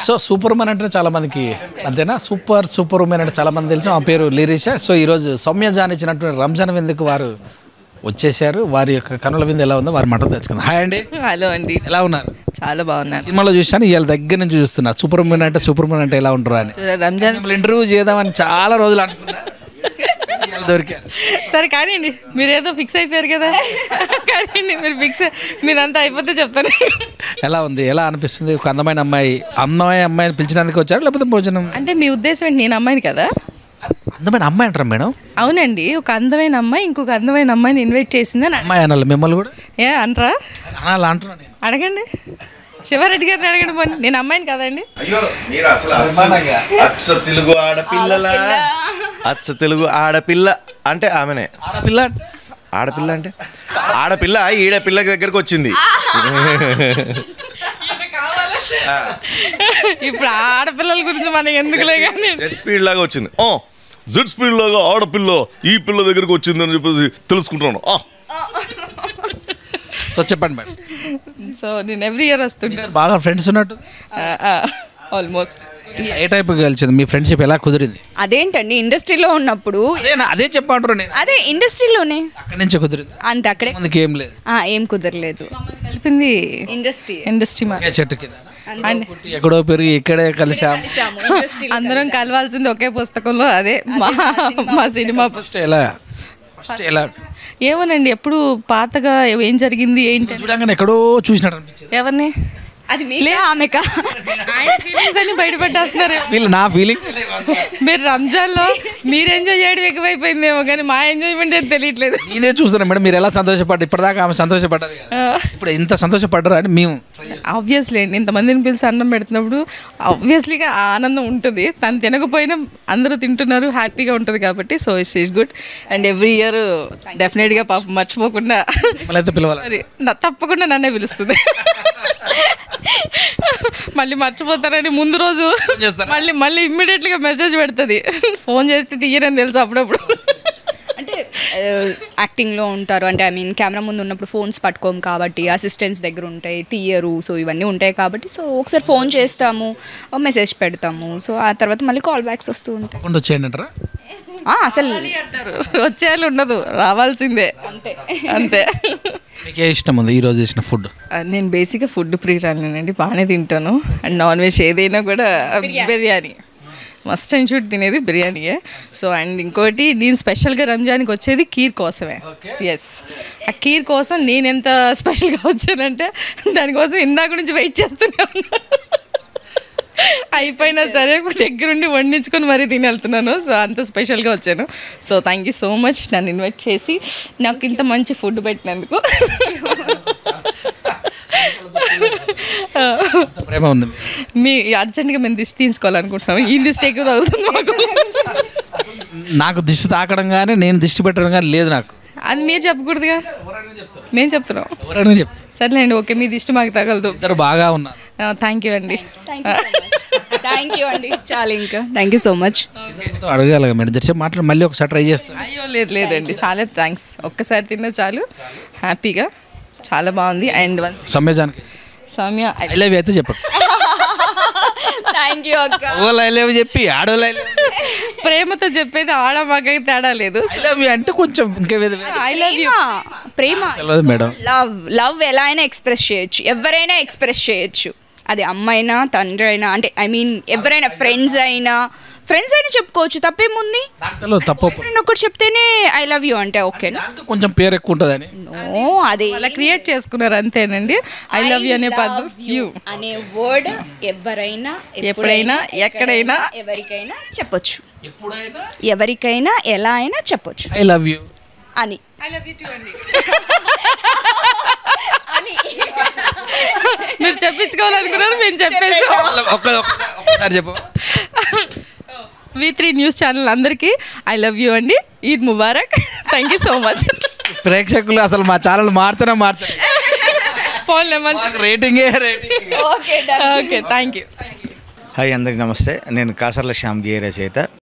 So super women అంటే చాలా మందికి అంతేనా, సూపర్ ఉమెన్ అంటే చాలా మంది తెలుసు. ఆ పేరు లిరీషా. సో ఈరోజు సౌమ్య జాన్ ఇచ్చినటువంటి రంజాన్ విందుకు వారు వచ్చేసారు. వారి యొక్క కనుల విందు ఎలా ఉందో వారి మాట తెలుసుకుందాం. హాయ్ అండి. హలో అండి, ఎలా ఉన్నారు? చాలా బాగున్నాను. సినిమాలో చూసాను, ఇవాళ దగ్గర నుంచి చూస్తున్నా సూపర్ ఉమెన్ అంటే ఎలా ఉంటారు అని. రంజాన్ ఇంటర్వ్యూ చేద్దామని చాలా రోజులు అనుకున్నా, దొరికారు. సరే కానివ్వండి, మీరేదో ఫిక్స్ అయిపోయారు కదా, కానివ్వండి మీరు ఫిక్స్, మీరంతా అయిపోతే చెప్తాను. ఎలా ఉంది, ఎలా అనిపిస్తుంది? ఒక అందమైన అమ్మాయిని పిలిచినందుకు వచ్చారు లేకపోతే భోజనం? అంటే మీ ఉద్దేశం ఏంటి, నేను అమ్మాయిని కదా? అందమైన అమ్మాయి అంటారా మేడం? అవునండి, ఒక అందమైన అమ్మాయి ఇంకొక అందమైన అమ్మాయిని ఇన్వైట్ చేసిందని. అమ్మాయి అనాలి మిమ్మల్ని కూడా? ఏ అనరా? అనాలి అంటున్నా. అడగండి, శివారెడ్డి గారిని అడగండి. పోనీ నేను అమ్మాయిని కదండి. అచ్చ తెలుగు ఆడపిల్ల అంటే ఆమెనే. ఆడపిల్ల అంటే ఆడపిల్ల ఈడపిల్ల దగ్గరకు వచ్చింది. ఇప్పుడు ఆడపిల్లల గురించి మనకి ఎందుకులే కానీ జెట్ స్పీడ్ లాగా వచ్చింది. జెట్ స్పీడ్ లాగా ఆడపిల్ల ఈ పిల్ల దగ్గరకు వచ్చింది అని చెప్పేసి తెలుసుకుంటున్నాను. సో చెప్పండి మేడం. సో నేను ఎవ్రీ ఇయర్ వస్తుంటాను. బాగా ఫ్రెండ్స్ ఉన్నట్టు? ఆల్మోస్ట్. ఏ టైప్ కలిసింది మీ ఫ్రెండ్షిప్, ఎలా కుదిరింది? అదేంటండి, ఇండస్ట్రీలో ఉన్నప్పుడు అదే చెప్పంటారు. నేను అదే ఇండస్ట్రీలోనే అక్కడి నుంచి కుదిరింది అంతే. అక్కడే మనకి ఏం లేదు, ఏం కుదరలేదు. కలిపింది ఇండస్ట్రీ ఒకే చెట్టు కింద ఎక్కడో పెరిగి ఇక్కడే కలిసాం. అందరం కలవాల్సింది ఒకే పుస్తకంలో, అదే మా సినిమా. ఫస్ట్ ఎలా ఏమోనండి, ఎప్పుడు పాతగా ఏం జరిగింది ఏంటి చూడంగానే ఎక్కడో చూసినట్టు అనిపించింది. ఎవరిని? అది ఆమెక ఫీలింగ్స్ అన్ని బయట పెట్టేస్తున్నారు. వీళ్ళు నా ఫీలింగ్. మీరు రంజాన్ లో మీరు ఎంజాయ్ చేయడం ఎక్కువైపోయిందేమో, కానీ మా ఎంజాయ్మెంట్ ఏం తెలియట్లేదు. నేనే చూసాను మేడం, మీరు ఎలా సంతోషపడ్డారు ఇప్పటిదాకా. ఆమె సంతోషపడ్డది, ఇప్పుడు ఇంత సంతోషపడ్డారు అని మేము. ఆబ్వియస్లీ అండి, ఇంతమందిని పిలిచి అన్నం పెడుతున్నప్పుడు ఆబ్వియస్లీగా ఆ ఆనందం ఉంటుంది. తను తినకపోయినా అందరూ తింటున్నారు, హ్యాపీగా ఉంటుంది కాబట్టి. So it's is good. And every year డెఫినెట్గా పాపం మర్చిపోకుండా అయితే పిలవాలి, తప్పకుండా నన్నే పిలుస్తుంది. మళ్ళీ మర్చిపోతానని ముందు రోజు మళ్ళీ ఇమ్మీడియట్గా మెసేజ్ పెడుతుంది. ఫోన్ చేస్తే తీయరని తెలుసు అప్పుడప్పుడు. అంటే యాక్టింగ్లో ఉంటారు, అంటే ఐ మీన్ కెమెరా ముందు ఉన్నప్పుడు ఫోన్స్ పట్టుకోము కాబట్టి, అసిస్టెంట్స్ దగ్గర ఉంటాయి, తీయరు. సో ఇవన్నీ ఉంటాయి కాబట్టి, సో ఒకసారి ఫోన్ చేస్తాము, మెసేజ్ పెడతాము. సో ఆ తర్వాత మళ్ళీ కాల్ బ్యాక్స్ వస్తూ ఉంటాయి. వచ్చేయంటారా? అసలు వచ్చేయాలి ఉండదు, రావాల్సిందే అంతే. మీకు ఏ ఇష్టం ఉంది ఈరోజు చేసిన ఫుడ్? నేను బేసిక్గా ఫుడ్ ప్రియురాలేనండి, బాగానే తింటాను. అండ్ నాన్ వెజ్ ఏదైనా కూడా బిర్యానీ మస్ట్ అండ్ షుడ్ తినేది బిర్యానీయే. సో అండ్ ఇంకోటి, నేను స్పెషల్గా రంజాన్కి వచ్చేది కీర్ కోసమే. ఎస్, ఆ కీర్ కోసం నేను ఎంత స్పెషల్గా వచ్చానంటే దానికోసం ఇందాక నుంచి వెయిట్ చేస్తూనే ఉన్నాను. అయిపోయినా సరే దగ్గరుండి వండించుకొని మరీ తిని వెళ్తున్నాను. సో అంత స్పెషల్గా వచ్చాను. So thank you so much నన్ను ఇన్వైట్ చేసి నాకు ఇంత మంచి ఫుడ్ పెట్టినందుకు. మీ అర్జెంట్గా మేము దిష్టి తీసుకోవాలనుకుంటున్నాము. ఈ దిష్టి ఎక్కువ తగులుతుంది మాకు. నాకు దిష్టి తాకడం కానీ నేను దిష్టి పెట్టడం కానీ లేదు నాకు. అది మీరు చెప్పకూడదుగా, మేము చెప్తున్నాం. సర్లేండి, ఓకే, మీ దిష్టి మాకు తగలదు. ఇద్దరు బాగా ఉన్నారు. థ్యాంక్ యూ అండి. చాలా ఇంకా థ్యాంక్ యూ సో మచ్. అడగాలి మేడం, జర్సేపు మాట్లాడి మళ్ళీ ఒకసారి ట్రై చేస్తాను. అయ్యో లేదండి, చాలా థ్యాంక్స్. ఒక్కసారి తిన్నా చాలు, హ్యాపీగా, చాలా బాగుంది. And Soumya I love you అయితే చెప్పండి. థ్యాంక్ యూ అక్క. ఐ లవ్ చెప్పి ఆడోళ్ళు ప్రేమతో చెప్పేది ఆడ మగకి తేడా లేదు. ఐ లవ్ యూ అంటే కొంచెం ఇంకా I love you Prema madam. Love ఎలా అయినా ఎక్స్ప్రెస్ చేయొచ్చు, ఎవరైనా ఎక్స్ప్రెస్ చేయొచ్చు. అది అమ్మైనా తండ్రి అయినా, అంటే ఐ మీన్ ఎవరైనా ఫ్రెండ్స్ అయినా చెప్పుకోవచ్చు, తప్పేముంది? ఒకటి చెప్తేనే ఐ లవ్ యూ అంటే ఓకే. కొంచెం పేరు ఎక్కువ ఉంటుందని అది అలా క్రియేట్ చేసుకున్నారు అంతేనండి. ఐ లవ్ యూ అనే పదం, యూ అనే వర్డ్ ఎవరైనా ఎప్పుడైనా ఎక్కడైనా ఎవరికైనా చెప్పొచ్చు, ఎవరికైనా ఎలా అయినా చెప్పొచ్చు. ఐ లవ్ యూ అని. ఐ లవ్ యూ టూ అండి అని మీరు చెప్పించుకోవాలనుకున్నారు, మేము చెప్పేసాం. V3 న్యూస్ ఛానల్ అందరికీ ఐ లవ్ యూ అండి. Eid Mubarak. Thank you so much. ప్రేక్షకులు అసలు మా ఛానల్ మార్చడం పోన్లే, మంచి rating. Okay thank you. Hi అందరికి నమస్తే. నేను కాసర్ల శ్యామ్ గేయ రచయిత.